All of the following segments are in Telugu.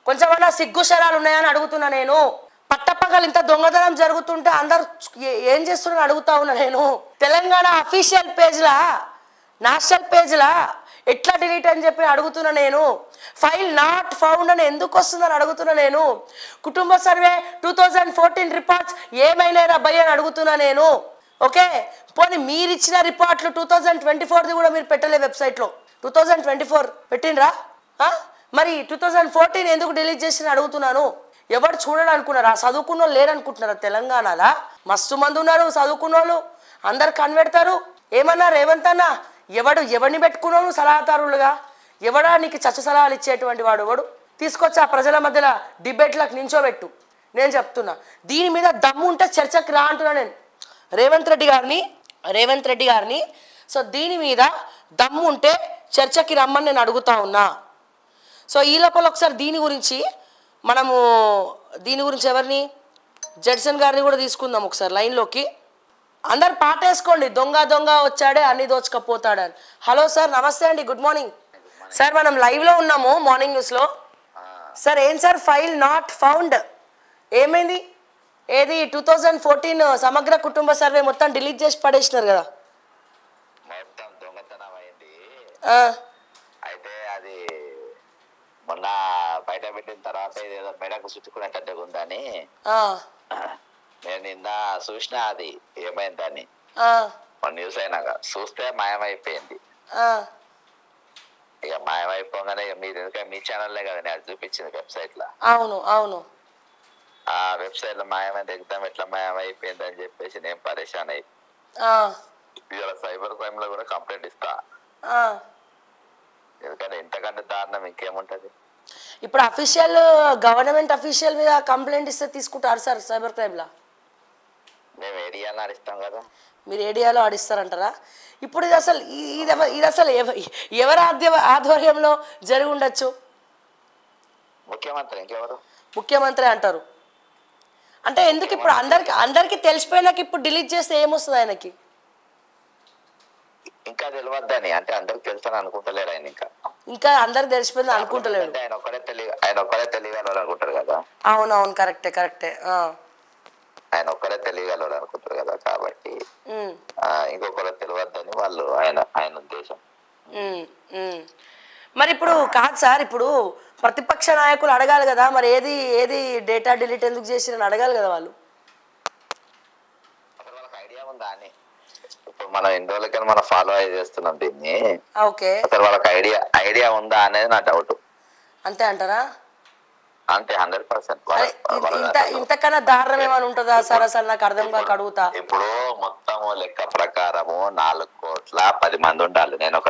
కొంచెమన్నా సిగ్గు శరాలు ఉన్నాయని అడుగుతున్నా నేను. పట్టపగలు ఇంత దొంగతనం జరుగుతుంటే అందరు ఏం చేస్తున్నారని అడుగుతా ఉన్నా నేను. తెలంగాణ అఫీషియల్ పేజ్లా, నేషనల్ పేజ్లా ఎట్లా డిలీట్ అని చెప్పి అడుగుతున్నా నేను. ఫైల్ నాట్ ఫౌండ్ అని ఎందుకు వస్తుందని అడుగుతున్నా నేను. కుటుంబ సర్వే 2014 రిపోర్ట్స్ ఏమైనా భయ అని అడుగుతున్నా నేను. ఓకే, పోనీ మీరు ఇచ్చిన రిపోర్ట్లు 2024ది కూడా మీరు పెట్టలే వెబ్సైట్లో. 2024 పెట్టినరా? మరి 2014 ఎందుకు డిలీట్ చేసిన అడుగుతున్నాను. ఎవరు చూడడం అనుకున్నారా? చదువుకున్న వాళ్ళు లేరనుకుంటున్నారా తెలంగాణలో? మస్తు మంది ఉన్నారు చదువుకున్న వాళ్ళు, అందరు కనిపెడతారు. ఏమన్నా రేవంత్ అన్న, ఎవరిని పెట్టుకున్నావు సలహాదారులుగా? ఎవడా నీకు చచ్చ సలహాలు ఇచ్చేటువంటి వాడు? ఎవడు తీసుకొచ్చి ఆ ప్రజల మధ్యలో డిబేట్లకు నించోబెట్టు. నేను చెప్తున్నా, దీని మీద దమ్ము ఉంటే చర్చకు రా అంటున్నా నేను రేవంత్ రెడ్డి గారిని. సో దీని మీద దమ్ము ఉంటే చర్చకి రమ్మని నేను అడుగుతా ఉన్నా. సో ఈ లోపల ఒకసారి దీని గురించి ఎవరిని, జడ్సన్ గారిని కూడా తీసుకుందాం ఒకసారి లైన్లోకి. అందరు పాట వేసుకోండి, దొంగ దొంగ వచ్చాడే అన్ని దోచుకపోతాడని. హలో సార్, నమస్తే అండి, గుడ్ మార్నింగ్ సార్. మనం లైవ్లో ఉన్నాము మార్నింగ్ న్యూస్లో. సార్ ఏం సార్ ఫైల్ నాట్ ఫౌండ్ ఏమైంది? ఏది 2014 సమగ్ర కుటుంబ సర్వే మొత్తం డిలీట్ చేసి పడేసినారు కదా. మొత్తం దొంగతనం అయింది. అయితే అది మొన్న బయట పెట్టిన తర్వాత ఇదేదో మెడకు చుట్టుకునేటట్టు ఉందని నేను నిన్న చూసిన. అది ఏమైందని న్యూస్ అయినాక చూస్తే మాయమైపోయింది. ఇక మాయమైపోగానే మీరు ఎందుకంటే మీ ఛానల్లే కదా నేను అది చూపించింది వెబ్సైట్ లో. అవును అవును, ఆ వెబ్సైట్ లో మాయమైంది, ఎగ్జామ్ ఎట్లా మాయమైపోయింది అని చెప్పేసి నేను పరేషాన్ అయ్యి ఇవాళ సైబర్ క్రైమ్ లో కూడా కంప్లైంట్ ఇస్తా. ఎందుకంటే ఇంతకంటే దారుణం ఇంకేముంటది. ఇప్పుడు గవర్నమెంట్ అఫీషియల్ మీద కంప్లైంట్ ఇస్తే తీసుకుంటారు సార్ సైబర్ క్రైమ్ లో? మేము ఏడియాలో ఆడిస్తాం కదా. మీరు ఏడియాలో ఆడిస్తారంటారా? ఇప్పుడు ఇది అసలు ఎవరి ఆధ్వర్యంలో జరిగి ఉండొచ్చు? ముఖ్యమంత్రి, ఇంకెవరు? ముఖ్యమంత్రి అంటారు. అంటే ఎందుకు ఇప్పుడు అందరికి తెలిసిపోయినాక ఇప్పుడు డిలీట్ చేస్తే ఏమొస్తుంది ఆయనకి? ఇంకా తెలియద్దని అంటే అందరికి తెలుసని అనుకుంటలేరు ఆయన. ఇంకా అందరికి తెలిసిపోయింది అనుకుంటలేడు. ఆయన ఒక్కడే తెలియగలరు అనుకుంటారు కదా. అవునవును, కరెక్టే. ఆయన ఒక్కడే తెలియగలరు అనుకుంటారు కదా. కాబట్టి ఇంకొకరు తెలియద్దని వాళ్ళు ఆయన ఉద్దేశం. మరి ఇప్పుడు కాదు సార్, ఇప్పుడు ప్రతిపక్ష నాయకులు అడగాలి కదా, మరి ఏది డేటా డిలీట్ ఎందుకు చేసిరని అడగాలి కదా వాళ్ళు. అసలు వాళ్ళకి ఐడియా ఉందా అని. ఇప్పుడు మనం ఎన్ని రోజులకైనా మనం ఫాలో అయ్యి చేస్తున్నాం దీన్ని. ఓకే, అసలు వాళ్ళకి ఐడియా ఉందా అనేది నా డౌట్. అంతే అంటారా? అంతే, 100%. ఇంతకన్నా దారుణం ఏమైనా ఉంటుందా సార్? అసలు నాకు అర్థం కాక అడుగుతా. ఇప్పుడు మొత్తము లెక్క ప్రకారము 4,10,00,000 ఉండాలి. నేను ఒక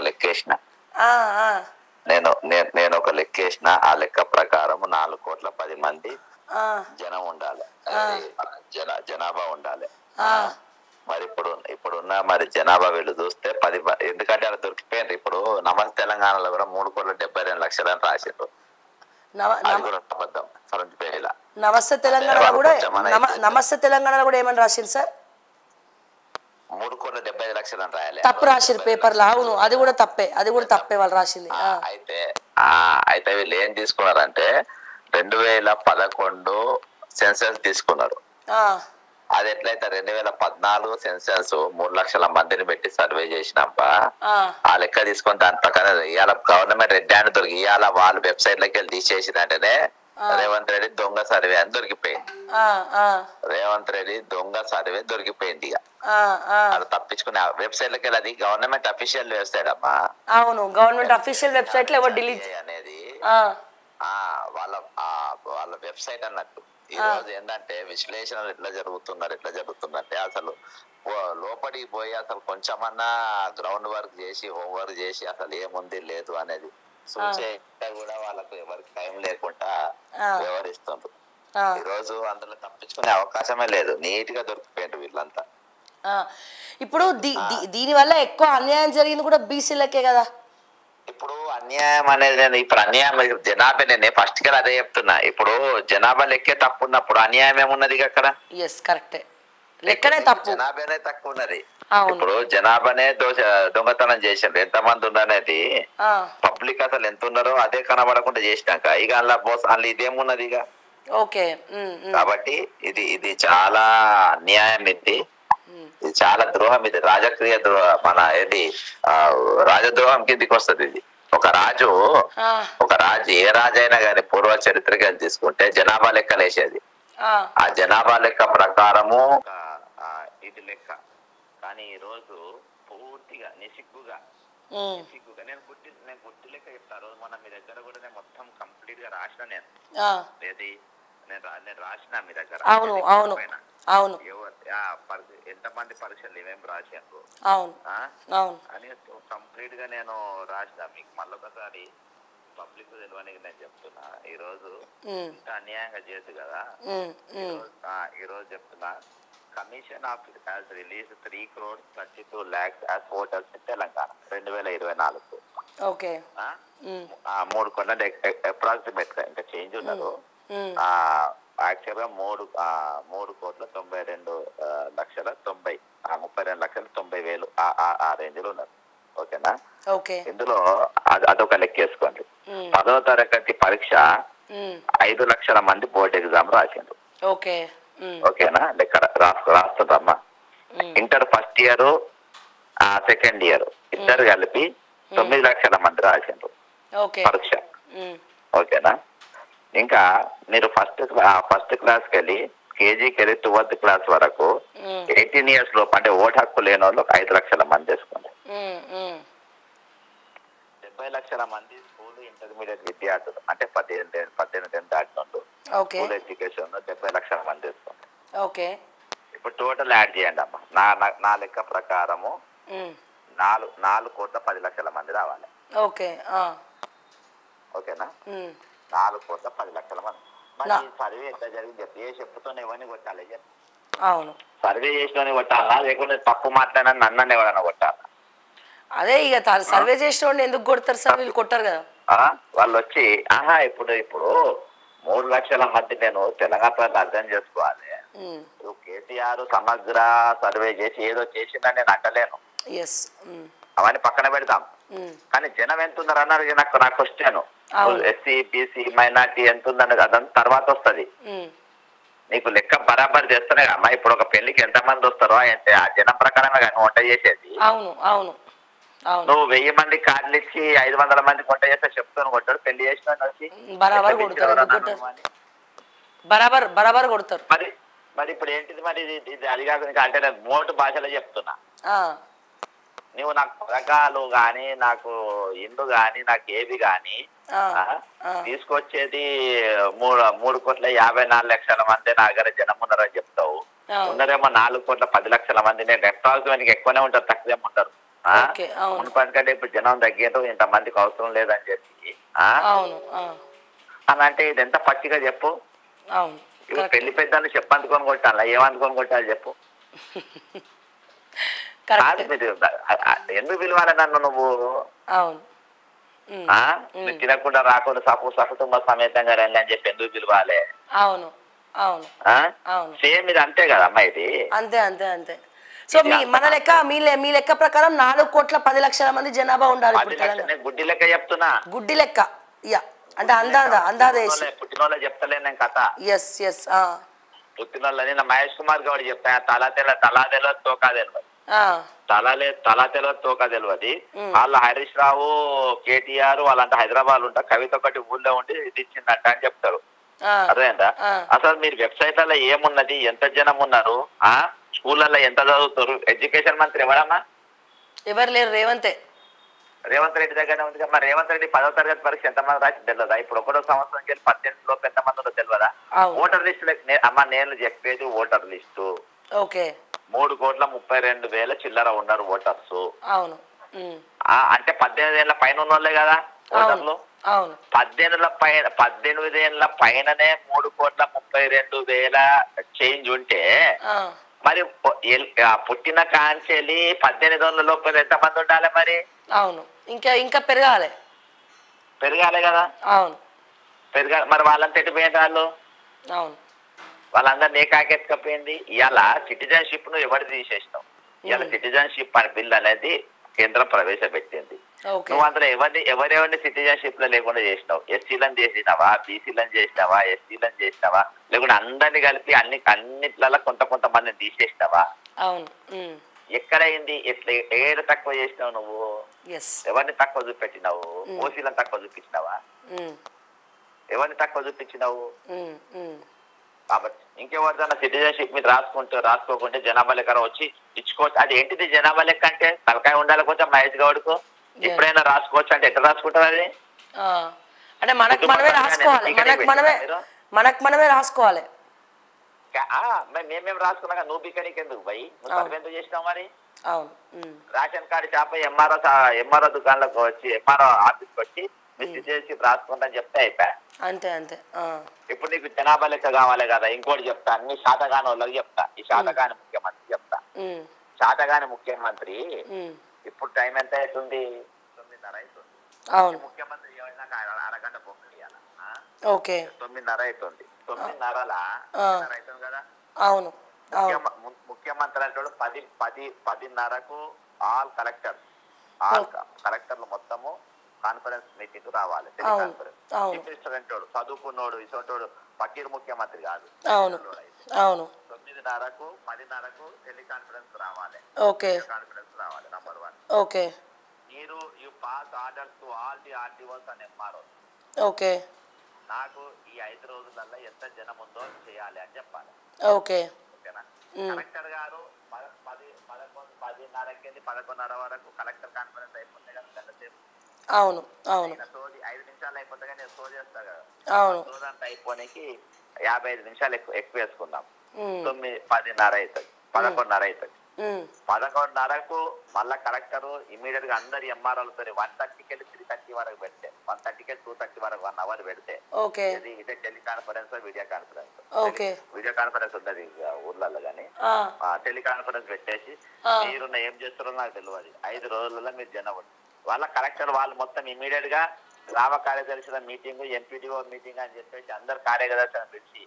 లెక్కేసిన ఆ లెక్క ప్రకారం 4,10,00,000 జనం ఉండాలి, జనాభా ఉండాలి. మరి ఇప్పుడున్న మరి జనాభా వీళ్ళు చూస్తే 10, ఎందుకంటే అలా దొరికిపోయింది. ఇప్పుడు నమస్తే తెలంగాణలో కూడా 3,72,00,000 అని రాసిండ్రు. నమస్తే తెలంగాణలో కూడా ఏమని రాసింది సార్? 3,75,00,000 అని రాయాలి. తప్పు రాసిరు పేపర్లో. అవును, అది కూడా తప్పే వాళ్ళు రాసింది. అయితే వీళ్ళు ఏం తీసుకున్నారంటే 2011 సెన్సస్ తీసుకున్నారు. అది ఎట్లయితే 2014 సెన్సస్ 3,00,000 మందిని పెట్టి సర్వే చేసినాక ఆ లెక్క తీసుకొని దాని ప్రకారం ఇవాళ గవర్నమెంట్ రెడ్ హ్యాండ్ దొరికి ఇవాళ వాళ్ళ వెబ్సైట్ లోకి వెళ్ళి తీసేసిందంటేనే రేవంత్ రెడ్డి దొంగ సర్వే అని దొరికిపోయింది. రేవంత్ రెడ్డి దొంగ సర్వే దొరికిపోయింది. ఇక అది తప్పించుకునే వెబ్సైట్ లోకి వెళ్ళి, అది గవర్నమెంట్ అఫీషియల్ వెబ్సైట్ అమ్మా. అవును, గవర్నమెంట్ అఫీషియల్ వెబ్సైట్ లో ఎవరు డిలీట్ అనేది వాళ్ళ వెబ్సైట్ అన్నట్టు. ఈ రోజు ఏంటంటే విశ్లేషణలు ఎట్లా జరుగుతుందంటే అసలు లోపలికి పోయి అసలు కొంచెమన్నా గ్రౌండ్ వర్క్ చేసి హోంవర్క్ చేసి అసలు ఏముంది లేదు అనేది చూసే కూడా వాళ్ళకు ఎవరికి టైం లేకుండా వ్యవహరిస్తుండ్రు. ఈ రోజు అందులో తప్పించుకునే అవకాశమే లేదు. నీట్ గా దొరికిపోయిండ్రు వీళ్ళంతా. ఇప్పుడు దీనివల్ల ఎక్కువ అన్యాయం జరిగింది కూడా బీసీలకే కదా. ఇప్పుడు అన్యాయం అనేది ఇప్పుడు అన్యాయం జనాభా, నేను ఫస్ట్ అదే చెప్తున్నా. ఇప్పుడు జనాభా లెక్కే తప్పు ఉన్నప్పుడు అన్యాయం ఏమున్నది అక్కడ? కరెక్టే. లెక్కనే తప్పు. జనాభానే తక్కువ ఉన్నది. అవును. ఇప్పుడు జనాభానే దొంగతనం చేసిండ్రు, ఎంత మంది ఉన్నది పబ్లిక్ అసలు ఎంత ఉన్నారో అదే కనబడకుండా చేసినాక ఇక అందులో ఇదేమున్నది ఇక. ఓకే. కాబట్టి ఇది ఇది చాలా అన్యాయం, ఇది చాలా ద్రోహం, ఇది రాజకీయ మన ఏది రాజద్రోహం కిందికి వస్తుంది ఇది. ఒక రాజు ఏ రాజు అయినా కానీ పూర్వ చరిత్రకి తీసుకుంటే జనాభా లెక్కలేసేది. ఆ జనాభా లెక్క ప్రకారము ఇది లెక్క. కానీ ఈ రోజు పూర్తిగా నిసిగ్గుగా నేను గుర్తు లెక్క చెప్తా. రోజు మొన్న మీ దగ్గర కూడా నేను మొత్తం కంప్లీట్ గా రాసిన, నేను రాసిన మీ దగ్గర. అవును అవును అవును. ఎంతమంది పరీక్షలు ఏమేమి రాశాను అని కంప్లీట్ గా నేను రాసిన. మీకు మళ్ళొకసారి పబ్లిక్ తెలియనికి నేను చెప్తున్నా. ఈ రోజు ఇంత అన్యాయంగా చేయదు కదా. ఈ రోజు చెప్తున్నా, commission of has release 3,32,00,000 as voters in Telangana 2024. Okay. 3 కోట్ల అప్రాక్సిమేట్ గా ఇంకా చేంజ్ ఉన్నారు. యాక్చువల్ గా 3,32,90,32,90,000 ఆ రేంజ్ లో ఉన్నారు. ఓకేనా? ఇందులో అదొక లెక్కేసుకోండి. 10వ తరగతి పరీక్ష 5 లక్షల మంది బోర్డు ఎగ్జామ్ రాసిండ్రు. ఓకేనా? లెక్క రాస్తుందమ్మా. Inter first year second year ఇద్దరు కలిపి 9 లక్షల మంది రాసిండ్రు పరీక్ష. ఓకేనా? ఇంకా మీరు ఫస్ట్ క్లాస్కి వెళ్ళి కేజీకి వెళ్ళి 12th క్లాస్ వరకు 18 years లోపు అంటే ఓటు హక్కు లేని వాళ్ళు 5 లక్షల మంది వేసుకోండి. 70 లక్షల మంది స్కూల్ ఇంటర్మీడియట్ విద్యార్థులు అంటే 18 దాటినోళ్ళు స్కూల్ ఎడ్యుకేషన్ 70 లక్షల మంది వేసుకోండి. ఇప్పుడు టోటల్ యాడ్ చేయండి అమ్మా. నా లెక్క ప్రకారము 4,10,00,000 మంది రావాలి. ఓకేనా? 4,10,00,000 మంది. మరి సర్వే ఎట్లా జరిగింది చెప్పి ఏ చెప్పుతోనే ఎవరిని కొట్టాలి చెప్పి? అవును, సర్వే చేసిన కొట్టాలా లేకుంటే తప్పు మాట్లాడినా నన్ను ఎవరైనా కొట్టాలా? అదే ఇక సర్వే చేసిన ఎందుకు కొడతారు సార్? వీళ్ళు కొట్టారు కదా. వాళ్ళు వచ్చి ఇప్పుడు 3 లక్షల మంది నేను తెలంగాణ ప్రజలు అర్థం చేసుకోవాలి. కేసీఆర్ సమగ్ర సర్వే చేసి ఏదో చేసిందా నేను అంటలేను, అవన్నీ పక్కన పెడతాం. కానీ జనం ఎంత ఉన్నారు అన్నారు నా క్వశ్చన్. ఎస్సీ బీసీ మైనార్టీ ఎంత ఉందన్నది అదంతా తర్వాత వస్తుంది. నీకు లెక్క బరాబర్ చేస్తానే అమ్మా. ఇప్పుడు ఒక పెళ్లికి ఎంత మంది వస్తారో ఆ జనం ప్రకారంగా కానీ వంట చేసేది. నువ్వు 1000 మంది కార్డులు ఇచ్చి 500 మందికి వంట చేస్తే చెప్తాను కొట్టాడు. పెళ్లి చేసిన బరాబర్ కొడతారు. మరి ఇప్పుడు ఏంటిది మరి ఇది అది కాకుండా అంటే నేను మోటు భాషలో చెప్తున్నా. నువ్వు నాకు పథకాలు గాని నాకు ఇండ్లు గాని నాకు ఏవి గాని తీసుకొచ్చేది 3,54,00,000 మంది నా దగ్గర జనం ఉన్నారని చెప్తావు. ఉన్నారేమో 4,10,00,000 మంది. నేను రెస్టారెంట్ ఎక్కువనే ఉంటారు, తక్కువ ఉంటారు. మునుపటికంటే ఇప్పుడు జనం తగ్గారు, ఇంతమందికి అవసరం లేదని చెప్పి అని అంటే ఇది ఎంత పచ్చిగా చెప్పు. ఇప్పుడు పెళ్లి పెద్దలు చెప్పందుకొని కొట్టాలా? ఏమనుకొని కొట్టాలి చెప్పు? ఎందుకు పిలవాలి నన్ను నువ్వు? తినకుండా రాకుండా సకుటుంబ సమేతంగా రండి అని చెప్పి ఎందుకు పిలవాలి? సేమ్ ఇది అంతే కదా అమ్మా, ఇది అంతే అంతే అంతే. సో మన లెక్క మీ లెక్క ప్రకారం 4,10,00,000 మంది జనాభా ఉండాలి. గుడ్డి లెక్క చెప్తున్నా, గుడ్డి లెక్క అంటే అందాదేసి పుట్టినోళ్ళ చెప్తలే నేను కథ. పుట్టినోళ్ళని నా మహేష్ కుమార్ గౌడ్ చెప్తా. తలా తెలియదు తోకా తెలియదు, తలా తెలియదు తోకా తెలియదు. వాళ్ళు హరీష్ రావు కేటీఆర్ వాళ్ళంతా హైదరాబాద్ ఉంటా, కవిత ఒకటి ఊళ్ళో ఉండి ఇది ఇచ్చిందంట అని చెప్తారు. అదేంటా? అసలు మీరు వెబ్సైట్లలో ఏమున్నది, ఎంత జనం ఉన్నారు, స్కూళ్ళల్లో ఎంత చదువుతారు? ఎడ్యుకేషన్ మంత్రి ఎవరమ్మా? ఎవరు లేరు, రేవంత్ రెడ్డి దగ్గర ఉంది కదా. మరి రేవంత్ రెడ్డి 10వ తరగతి పరీక్ష ఎంతమంది రాసి తెలియదా? ఇప్పుడు 1వ సంవత్సరం 18 లోపు ఎంతమంది ఉందో తెలియదా? ఓటర్ లిస్టు అమ్మా నేను చెప్పేది ఓటర్ లిస్టు. 3,32,00,000 చిల్లర ఉన్నారు ఓటర్స్. అంటే 18 ఏళ్ళ పైన ఉన్నోళ్ళే కదా ఓటర్లు. 18 ఏళ్ళ పైననే 3,32,00,000 చేంజ్ ఉంటే మరి పుట్టిన కాంచెలి 18 లోపు ఎంతమంది ఉండాలి మరి? అవును, ఇంకా పెరగాలి కదా. పెరగాలి మరి. వాళ్ళంతా ఎటు పోయిన వాళ్ళు? వాళ్ళందరినీ ఏకాకెత్తుకపోయింది. ఇవాళ సిటిజన్షిప్ ను ఎవరు తీసేసినావు? ఇవాళ సిటిజన్షిప్ అనే బిల్ అనేది కేంద్రం ప్రవేశపెట్టింది. నువ్వు అందులో ఎవరెవరిని సిటిజన్షిప్ లో లేకుండా చేసినావు? ఎస్సీలను చేసినావా, బీసీలను చేసినావా, ఎస్సీలను చేసినావా, లేకుండా అందరినీ కలిపి అన్నిట్లలో కొంతమందిని తీసేసినావా? ఎక్కడైంది? ఎట్లా ఏడు తక్కువ చేసినావు నువ్వు? ఎవరిని తక్కువ చూపెట్టినావు? ఓసీలను తక్కువ చూపించినావా? ఎవరిని తక్కువ చూపించినావు? కాబట్టి ఇంకెవరిదన్నా సిటిజన్షిప్ మీద రాసుకోకుంటే జనాభా లెక్క వచ్చి ఇచ్చుకోవచ్చు. అది ఏంటిది జనాభా లెక్క అంటే? తలకాయ ఉండాలి కొంచెం మహేష్ గౌడ్కు. ఎప్పుడైనా రాసుకోవచ్చు అంటే ఎట్లా రాసుకుంటారు అది? అంటే మనకు మనమే రాసుకోవాలి. మనమే రాసుకోవాలి. మేమేం రాసుకున్నాక నువ్వు బికనీకి ఎందుకు పోయి నువ్వు ఎందుకు చేసినావు మరి? రేషన్ కార్డు షాప్ ఎంఆర్ఓ దుకాణంలోకి వచ్చి ఎంఆర్ఓ ఆఫీస్కి వచ్చి మీరు సిటిజన్షిప్ రాసుకుంటా చెప్తే అయిపోయా. అంతే అంతే. ఇప్పుడు నీకు జనాభా లెక్క కావాలి కదా, ఇంకోటి చెప్తా, అన్ని శాతగాని వాళ్ళకి చెప్తా. ఈ శాతగాని ముఖ్యమంత్రి చెప్తా. శాతగాని ముఖ్యమంత్రి ఇప్పుడు టైం ఎంత అవుతుంది? 9:30 అవుతుంది. ముఖ్యమంత్రి అరగంట బొక్కలు ఇవ్వాలి. 9:30 అవుతుంది. 9:30 అవుతుంది కదా. అవును. ముఖ్యమంత్రి అంటే 10:10కు ఆల్ కలెక్టర్లు మొత్తము కాన్ఫరెన్స్ మీటింగ్ రావాలి. టెలికాన్ఫరెన్స్. చీఫ్ మినిస్టర్ అంటాడు చదువుకున్నోడు ఇసోటోడు ఫకీర్ ముఖ్యమంత్రి కాదు. 9:30కు 10:30కు టెలికాన్ఫరెన్స్ రావాలి. కాన్ఫరెన్స్ రావాలి. Number 1. You pass orders to all the RTOs and MROs. నాకు ఈ 5 రోజులలో ఎంత జనం ఉందో చేయాలి అని చెప్పాలి. ఓకేనా? కలెక్టర్ గారు 10:30 వరకు కలెక్టర్ కాన్ఫరెన్స్ అయిపోతుంది కదా. అవును. 5 నిమిషాలు అయిపోతే కానీ నేను షో చేస్తా కదా. సోదంతా అయిపోయినకి 55 నిమిషాలు ఎక్కువ వేసుకుందాం. 10:30 అవుతుంది. 11:30 అవుతుంది. 11:30కు మళ్ళా కలెక్టర్ ఇమీడియట్ గా అందరు ఎంఆర్ఓలతో 1:30కి వెళ్ళి 3:30 వరకు పెడితే 1:30కి 2:30 వరకు 1 అవర్ పెడితే ఇదే teleconference video conference. Video conference ఉన్నది ఊర్లలో కానీ టెలికాన్ఫరెన్స్ పెట్టేసి మీరున్న ఏం చేస్తారో నాకు తెలియదు. 5 రోజులలో మీరు జనం వాళ్ళ కలెక్టర్ వాళ్ళు మొత్తం ఇమీడియట్ గా గ్రామ కార్యదర్శుల మీటింగ్, ఎంపీడీఓ మీటింగ్ అని చెప్పేసి అందరు కార్యదర్శులను పిలిచి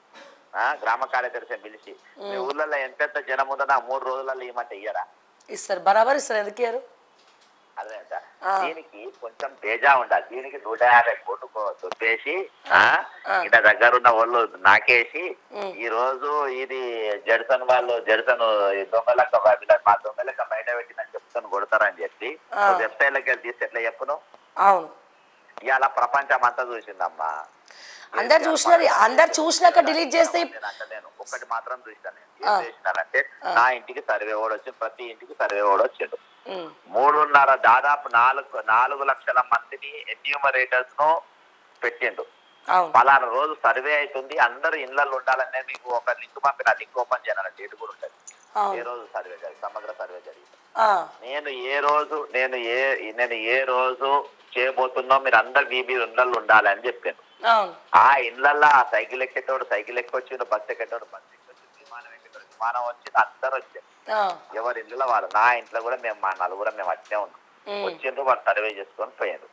గ్రామ కార్యదర్శిని పిలిచి మీ ఊర్లలో ఎంత జనం ఉందో 3 రోజులలో ఇవ్వమంటే ఇయ్యరా? ఇస్తారు, బరాబర్ ఇస్తారు. ఎందుకు ఇయ్యరు? అదే దీనికి కొంచెం తేజా ఉండాలి. దీనికి 150 కోట్లు దొబ్బేసి ఇట దగ్గర ఉన్న వాళ్ళు నాకేసి ఈ రోజు ఇది జడ్సన్ దొంగలక్క మా దొంగలక్క బయట పెట్టిందని చెప్తాను కొడతారని చెప్పి వెబ్సైట్లకి వెళ్ళి తీసి ఎట్లా చెప్పును? అవును. ఇవాళ ప్రపంచం అంతా చూసిందమ్మా. అందరు చూసినారు. అందరు చూసినాక డిలీట్ చేస్తే నేను ఒక్కటి మాత్రం చూసినాను. ఏం చేసినారంటే నా ఇంటికి సర్వే ఓడి వచ్చింది. ప్రతి ఇంటికి సర్వే ఓడి వచ్చిండు. 3.5 దాదాపు 4 లక్షల మందిని ఎన్యూమరేటర్స్ ను పెట్టిండు. పలానా రోజు సర్వే అవుతుంది, అందరూ ఇళ్లలో ఉండాలనే మీకు ఒక లింక్ పంపిన. లింక్ ఓపెన్ చేయాలని డేట్ కూడా ఉంటుంది. ఏ రోజు సర్వే జరిగింది, సమగ్ర సర్వే జరిగింది. నేను ఏ రోజు చేయబోతున్నా మీరు అందరు మీ ఇళ్లలో ఉండాలని చెప్పాను. ఆ ఇళ్లలో ఆ సైకిల్ ఎక్కేటోడు సైకిల్ ఎక్కొచ్చిండు, బస్సు ఎక్కేటోడు బస్సు ఎక్కొచ్చిండు, విమానం ఎక్కేటోడు విమానం వచ్చింది. అందరు వచ్చారు. ఎవరి ఇళ్ళలో వాళ్ళు. నా ఇంట్లో కూడా మేము మా నలుగురం మేము వచ్చే ఉన్నాం. వచ్చిండ్రు, వాళ్ళు సర్వే చేసుకొని పోయారు.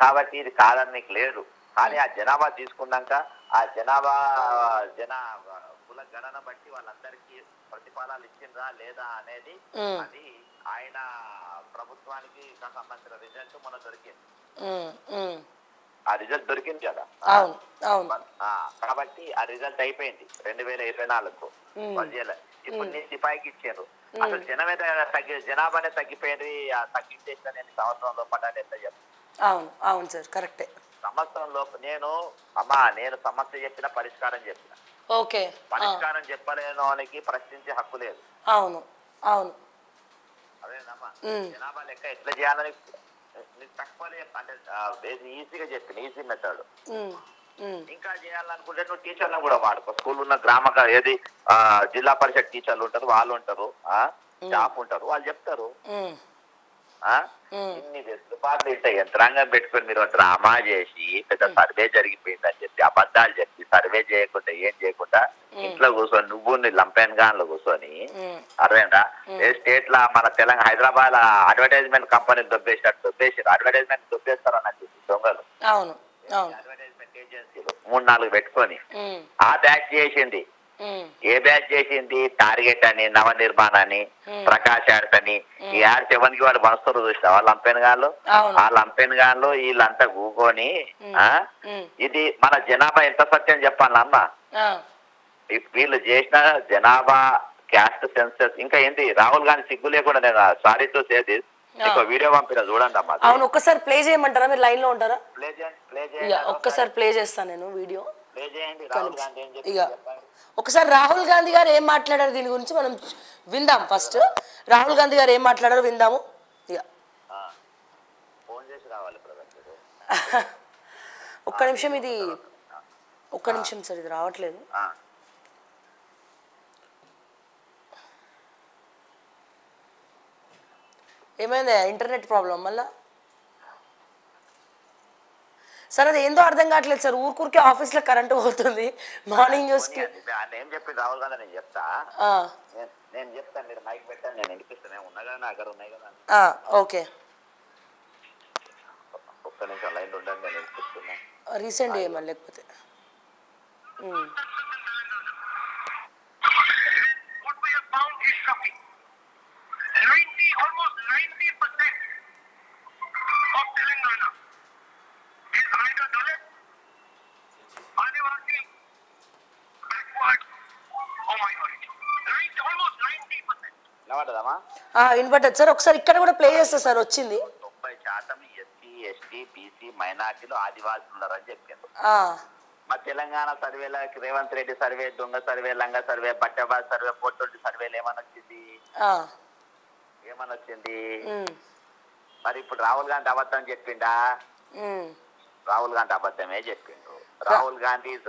కాబట్టి ఇది కాదని నీకు లేదు. కానీ ఆ జనాభా తీసుకున్నాక ఆ కుల గణన బట్టి వాళ్ళందరికీ ప్రతిఫలాలు ఇచ్చిండ్రా లేదా అనేది అది ఆయన ప్రభుత్వానికి సంబంధించిన రిజల్ట్ మొన్న దొరికింది. ఆ రిజల్ట్ దొరికింది కదా. కాబట్టి ఆ రిజల్ట్ అయిపోయింది 2024కు. ఇప్పుడు నీ సిపాయికి ఇచ్చారు. అసలు జనాభానే తగ్గిపోయింది. తగ్గించేసిన నేను సంవత్సరం లోపల ఎంత చెప్పాను? అవును సార్, కరెక్టే. సంవత్సరం లోపు నేను సమస్య చెప్పిన పరిష్కారం చెప్పిన. పరిష్కారం చెప్పలేనోనికి ప్రశ్నించే హక్కు లేదు. అవును. అదేనమ్మా. జనాభా లెక్క ఎట్లా చేయాలని తక్కువ అంటే ఈజీగా చెప్పిన ఈజీ మెథడ్. ఇంకా చేయాలనుకుంటే నువ్వు టీచర్లను కూడా వాడుకో. స్కూల్ ఉన్న జిల్లా పరిషత్ టీచర్లు ఉంటారు, వాళ్ళు ఉంటారు, స్టాఫ్ ఉంటారు, వాళ్ళు చెప్తారు. ఇన్ని వెసులుబాట్లు ఉంటాయి. యంత్రాంగం పెట్టుకుని మీరు డ్రామా చేసి పెద్ద సర్వే జరిగిపోయిందని చెప్పి అబద్ధాలు చెప్పి సర్వే చేయకుండా ఏం చేయకుండా ఇంట్లో కూర్చొని నువ్వు లంపెన్ గాన్లో కూర్చొని అర్థమైందా? ఏ స్టేట్ లా మన తెలంగాణ హైదరాబాద్ అడ్వర్టైజ్మెంట్ కంపెనీ దొబ్బేసారు. అడ్వర్టైజ్మెంట్ దొబ్బేస్తారు అన్నట్టు దొంగలు. అడ్వర్టైజ్మెంట్ ఏజెన్సీలు 3-4 పెట్టుకొని ఆ బ్యాచ్ చేసింది. ఏ బ్యాచ్ చేసింది? టార్గెట్ అని, నవనిర్మాణ అని, ప్రకాష్ యాడ్స్ అని. ఈ యాడ్స్ ఎవరికి వాళ్ళు మనస్తారు చూసిన వాళ్ళ లంపెన్గాళ్ళు, ఆ లంపెన్గాళ్ళు వీళ్ళంతా కూకొని ఇది మన జనాభా ఎంత సత్యం చెప్పాలమ్మా. వీళ్ళు చేసిన జనాభా క్యాస్ట్ సెన్సస్ ఇంకా ఏంటి రాహుల్ గాంధీ సిగ్గు లేకుండా నేను సారీ తో సేది వీడియో పంపిన చూడండి అమ్మా. అవును, ఒక్కసారి ప్లే చేయమంటారా? మీరు లైన్ లో ఉంటారా? ప్లే చేయండి. ఒక్కసారి ప్లే చేస్తాను నేను వీడియో. ప్లే చేయండి. రాహుల్ గాంధీ ఏం చెప్పి ఒకసారి రాహుల్ గాంధీ గారు ఏం మాట్లాడారు దీని గురించి మనం విందాం. ఫస్ట్ రాహుల్ గాంధీ గారు ఏం మాట్లాడారో విందాము. ఇక ఫోన్ చేసి రావాలి ఒక్క నిమిషం, ఇది ఒక్క నిమిషం సార్, ఇది రావట్లేదు. ఏమైంది? ఇంటర్నెట్ ప్రాబ్లం మళ్ళా సార్? అది ఏందో అర్థం కావట్లేదు సార్. ఊరికే ఆఫీస్లో కరెంటు పోతుంది. మార్నింగ్ న్యూస్కి ఏం చెప్పి రాహుల్ గాంధీ నేను చెప్తా, నేను చెప్తాను, మీరు మైక్ పెట్టాను, నేను వినిపిస్తాను. ఉన్నా కదా నా దగ్గర ఉన్నాయి కదా. ఓకే, ఒక్క నిమిషం లైన్ ఉండండి, నేను వినిపిస్తున్నా. రీసెంట్ ఏమని లేకపోతే almost 90% of Telangana is either Dalit, Adivasi, backward or minority. Almost 90%. వినపడ్డది sir. ఒకసారి ఇక్కడ కూడా ప్లే చేస్తా సార్. వచ్చింది 90% ఎస్సీ, ఎస్టీ, బీసీ, మైనార్టీలు, ఆదివాసులు ఉన్నారని చెప్పారు. మా తెలంగాణ సర్వేల రేవంత్ రెడ్డి సర్వే, దొంగ సర్వే, లంగ సర్వే, బట్టబాద్ సర్వే, పోర్టోటి సర్వేలు ఏమనొచ్చింది? మరి ఇప్పుడు రాహుల్ గాంధీ అబద్ధం చెప్పిండా? రాహుల్ గాంధీ అబద్ధమే చెప్పిండు. Rahul Gandhi is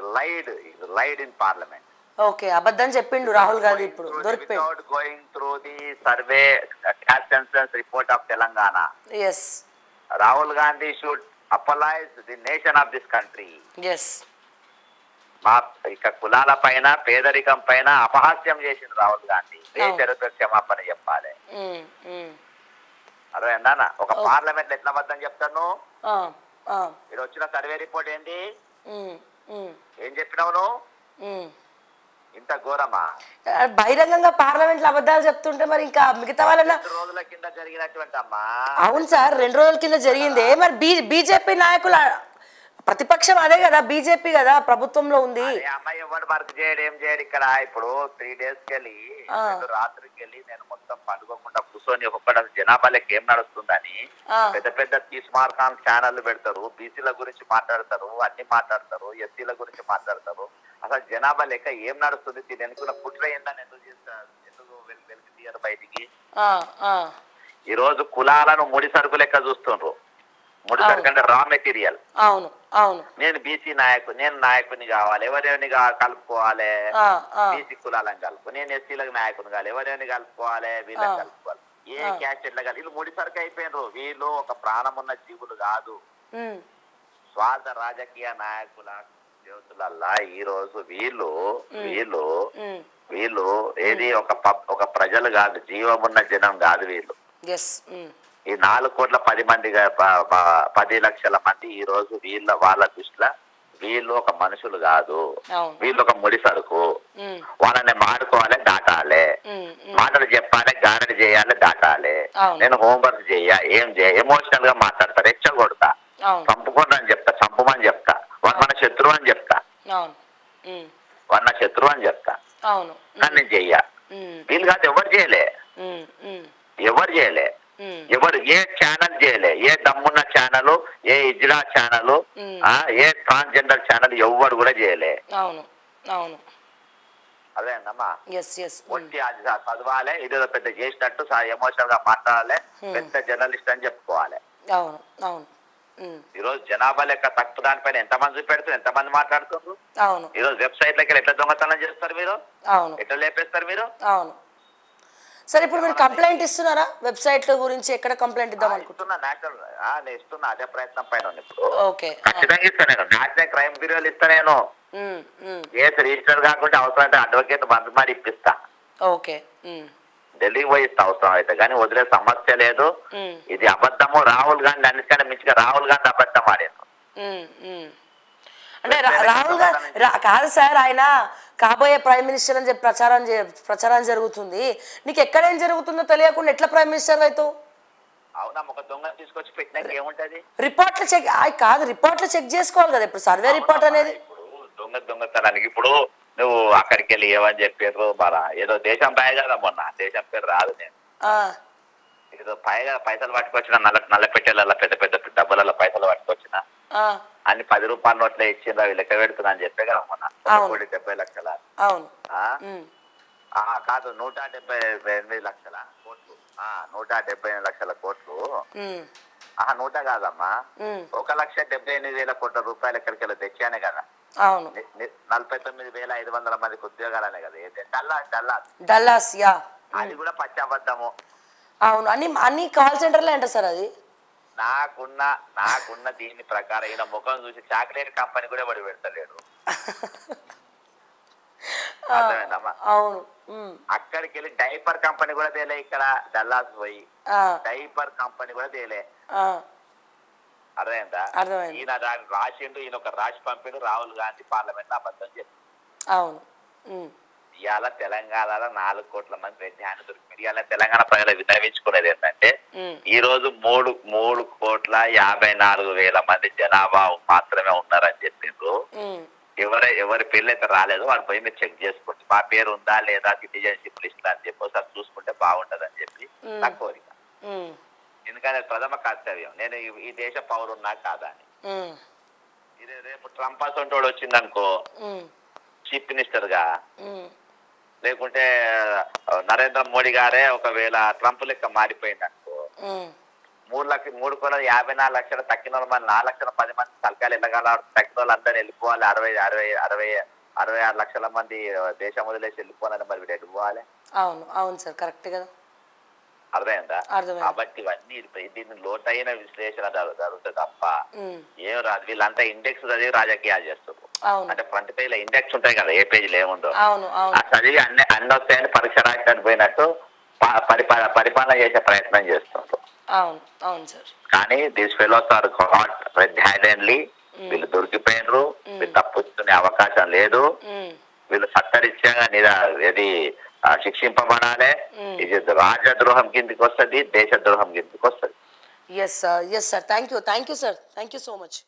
lied in parliament. Okay, అబద్ధం చెప్పిండు రాహుల్ గాంధీ. ఇప్పుడు without going through the survey caste census report of Telangana. yes Rahul Gandhi should apologise the nation of this country. yes మా ఇక కులాల పైన, పేదరికం పైన అపహాస్యం చేసిండు రాహుల్ గాంధీ. దేశ క్షమాపణ చెప్పాలి. అదే అన్నా, ఒక పార్లమెంట్ ఎట్లా అబద్ధం చెప్తాను? మీరు వచ్చిన సర్వే రిపోర్ట్ ఏంటి? ఏం చెప్పినావు నువ్వు? ఇంత ఘోరమా? బహిరంగంగా పార్లమెంట్ లో అబద్ధాలు చెప్తుంటే మరి ఇంకా మిగతా వాళ్ళ 2 రోజుల కింద జరిగినటువంటి అమ్మా. అవును సార్, 2 రోజుల కింద జరిగింది. మరి బీజేపీ నాయకులు, ప్రతిపక్షం అదే కదా, బీజేపీ కదా ప్రభుత్వంలో ఉంది. అమ్మాయి ఎవరు వర్క్ చేయడు, ఏం చేయడు ఇక్కడ. ఇప్పుడు 3 days కెళ్ళి రాత్రికి వెళ్ళి నేను మొత్తం పండుకోకుండా కూర్చొని ఒక్కొక్క జనాభా లెక్క ఏం నడుస్తుందని పెద్ద పెద్ద తీస్మార్కాన్ ఛానల్ పెడతారు. బీసీల గురించి మాట్లాడతారు, అన్ని మాట్లాడతారు, ఎస్సీల గురించి మాట్లాడతారు. అసలు జనాభా లెక్క ఏం నడుస్తుంది, దీని వెనుకున్న కుట్ర ఏందని ఎందుకు చేస్తారు, ఎందుకు వెలికి తీయరు బయటికి? ఈ రోజు కులాలను ముడి సరుకు లెక్క చూస్తుండ్రు. ముడి సరుకు అంటే రా మెటీరియల్. అవును అవును. నేను బీసీ నేను నాయకుని కావాలి, ఎవరెవరిని కలుపుకోవాలి? బీసీ కులాలను కలుపు. నేను ఎస్సీలకు నాయకుని కావాలి, ఎవరెవరిని కలుపుకోవాలి? వీళ్ళని కలుపుకోవాలి. ఏ క్యాస్ట్ ఎట్లా కాదు, వీళ్ళు ముడి సరుకు అయిపోయినరు. వీళ్ళు ఒక ప్రాణం ఉన్న జీవులు కాదు, స్వార్థ రాజకీయ నాయకుల చేతులల్లా ఈ రోజు వీళ్ళు వీళ్ళు వీళ్ళు ఏది ఒక ప్రజలు కాదు, జీవమున్న జనం కాదు వీళ్ళు. ఈ 4 కోట్ల 10 మంది 10 లక్షల మంది ఈ రోజు వాళ్ళ దృష్టిలో వీళ్ళు ఒక మనుషులు కాదు, వీళ్ళు ఒక ముడి సరుకు. వాళ్ళని మాడుకోవాలి, దాటాలి, మాటలు చెప్పాలి, గారడి చేయాలి, దాటాలి. నేను హోంవర్క్ ఏం ఎమోషనల్ గా మాట్లాడతా, రెచ్చగొడతా, చంపుకోండి అని చెప్తా, చంపమని చెప్తా, వాడు మన శత్రువు అని చెప్తా, వాడు నా శత్రువు అని చెప్తా. కానీ నేను చెయ్యా. వీళ్ళు కాదు, ఎవరు చేయలే, ఎవరు ఏ ఛానల్ చేయలే. ఏ దమ్మున్న ఛానల్, ఏ ఇజ్లా ఛానల్, ఏ ట్రాన్స్జెండర్ ఛానల్ ఎవరు కూడా చేయలే. అదే అన్నమ్మా, వచ్చి చదవాలి, ఇదేదో పెద్ద చేసినట్టు ఎమోషనల్ గా మాట్లాడాలి, పెద్ద జర్నలిస్ట్ అని చెప్పుకోవాలి. ఈ రోజు జనాభా లెక్క తక్కువ దానిపైన ఎంతమంది చూపెడుతున్నారు, ఎంతమంది మాట్లాడుతున్నారు. ఈ రోజు వెబ్సైట్ లెక్క ఎట్లా దొంగతనం చేస్తారు మీరు, ఎట్లా లేపేస్తారు మీరు. సరే, ఇప్పుడు మీరు కంప్లైంట్ ఇస్తున్నారా వెబ్సైట్ల గురించి? ఎక్కడ కంప్లైంట్ ఇద్దాం అనుకుంటున్నా? నేను ఇస్తున్నా, అదే ప్రయత్నం పైన ఇప్పుడు ఖచ్చితంగా ఇస్తాను. నేను నేషనల్ క్రైమ్ బ్యూరోలు ఇస్తా, నేను కేసు రిజిస్టర్ కాకుండా అవసరమైతే అడ్వకేట్ బంద్ మరి ఇప్పిస్తా. ఢిల్లీకి పోయి ఇస్తా అవసరం అయితే, కానీ వదిలే సమస్య లేదు. ఇది అబద్ధము. రాహుల్ గాంధీ అన్నిటికంటే మించిగా రాహుల్ గాంధీ అబద్ధం ఆడాను. అంటే రాహుల్ గాంధీ కాదు సార్, ఆయన కాబోయే ప్రైమ్ మినిస్టర్ అని చెప్పి ప్రచారం జరుగుతుంది. నీకు ఎక్కడేం జరుగుతుందో తెలియకుండా ఎట్లా ప్రైమ్ మినిస్టర్ అవుతావు? అవునా, ఒక దొంగ తీసుకొచ్చి పెట్టినాక ఏముంటది? రిపోర్ట్లు చెక్ కాదు, రిపోర్ట్లు చెక్ చేసుకోవాలి కదా ఇప్పుడు సర్వే రిపోర్ట్ అనేది. ఇప్పుడు దొంగతనానికి ఇప్పుడు నువ్వు అక్కడికి వెళ్ళి ఏమని చెప్పారు బాగా, ఏదో దేశం పై కదా, మొన్న దేశం పేరు రాదు, నేను ఏదో పైగా పైసలు పట్టుకొచ్చిన నల్ల పెట్టెల పెద్ద పెద్ద డబ్బులలో పైసలు పట్టుకొచ్చిన అన్ని 10 రూపాయల నోట్లే ఇచ్చిందా లెక్క పెడుతున్నా అని చెప్పే కదా మొన్న 1,70 లక్షల. కాదు 178 లక్షల కోట్లు, 178 లక్షల కోట్లు. 100 కాదమ్మా, 1,78,000 కోట్ల రూపాయలు ఎక్కడికి వెళ్ళి తెచ్చానే కదా. 49,500 మందికి ఉద్యోగాలనే కదా. డల్లాస్ అది కూడా పచ్చి అబద్ధము. అవును, అన్ని కాల్ సెంటర్లే అంట సార్. అది నాకున్న దీని ప్రకారం ఈయన ముఖం చూసి చాక్లెట్ కంపెనీ కూడా పడి పెడతలేడు. అర్థమైందమ్మా? అవును. అక్కడికి వెళ్ళి డైపర్ కంపెనీ కూడా తేలే, ఇక్కడ డల్లాస్ పోయి డైపర్ కంపెనీ కూడా తేలే. అర్థమైందా? ఈయన దాన్ని రాసిండు, ఈయన ఒక రాసి పంపిడు, రాహుల్ గాంధీ పార్లమెంట్ లో అబద్ధం చెప్పి. అవును. ఇవాళ తెలంగాణలో 4 కోట్ల మంది రెడ్డి దొరికింది. ఇవాళ తెలంగాణ ప్రజలు విన్నవించుకునేది ఏంటంటే, ఈ రోజు 3,54,000 మంది జనాభా మాత్రమే ఉన్నారని చెప్పిండ్రు. ఎవరి పేర్లు అయితే రాలేదు వాడి పోయి మీరు చెక్ చేసుకోండి, మా పేరు ఉందా లేదా సిటిజన్షిప్ లిస్ట్ అని చెప్పి ఒకసారి చూసుకుంటే బాగుంటది అని చెప్పి నా కోరిక. ఎందుకంటే ప్రథమ కర్తవ్యం, నేను ఈ దేశ పౌరున్నా కాదా అని. ఇది రేపు ట్రంప్ అసంటోడు వచ్చిందనుకో చీఫ్ మినిస్టర్ గా, లేకుంటే నరేంద్ర మోడీ గారే ఒకవేళ ట్రంప్ లెక్క మారిపోయింది అనుకో, 3,54 లక్షల తక్కిన వాళ్ళు 4,10 మంది తలకాయలు వెళ్ళగల తక్కిన వాళ్ళు అందరూ వెళ్ళిపోవాలి. 66 లక్షల మంది దేశం వదిలేసి వెళ్ళిపోవాలని మరి వీడు వెళ్ళిపోవాలి. అవును సార్, కరెక్ట్ కదా. అర్థమైందా? కాబట్టి ఇవన్నీ దీన్ని లోతైన విశ్లేషణ జరుగుతుంది తప్ప ఏం రాదు. వీళ్ళంతా ఇండెక్స్ చదివి రాజకీయాలు చేస్తారు. అంటే ఫ్రంట్ పేజ్ లో ఇండెక్స్ ఉంటాయి కదా, ఏ పేజీలో ఏముందో ఆ చదివి అన్ని వస్తాయని పరీక్ష రాయడానికి పోయినట్టు పరిపాలన చేసే ప్రయత్నం చేస్తుంటారు. కానీ these fellows are caught red handedly. వీళ్ళు దొరికిపోయినరు, వీళ్ళు తప్పుకునే అవకాశం లేదు. వీళ్ళు చట్టరీత్యంగా ఏది శిక్షింపబడాలి. ఇది రాజద్రోహం కిందికి వస్తుంది, దేశద్రోహం కిందికి వస్తుంది. Yes sir, thank you sir, thank you so much.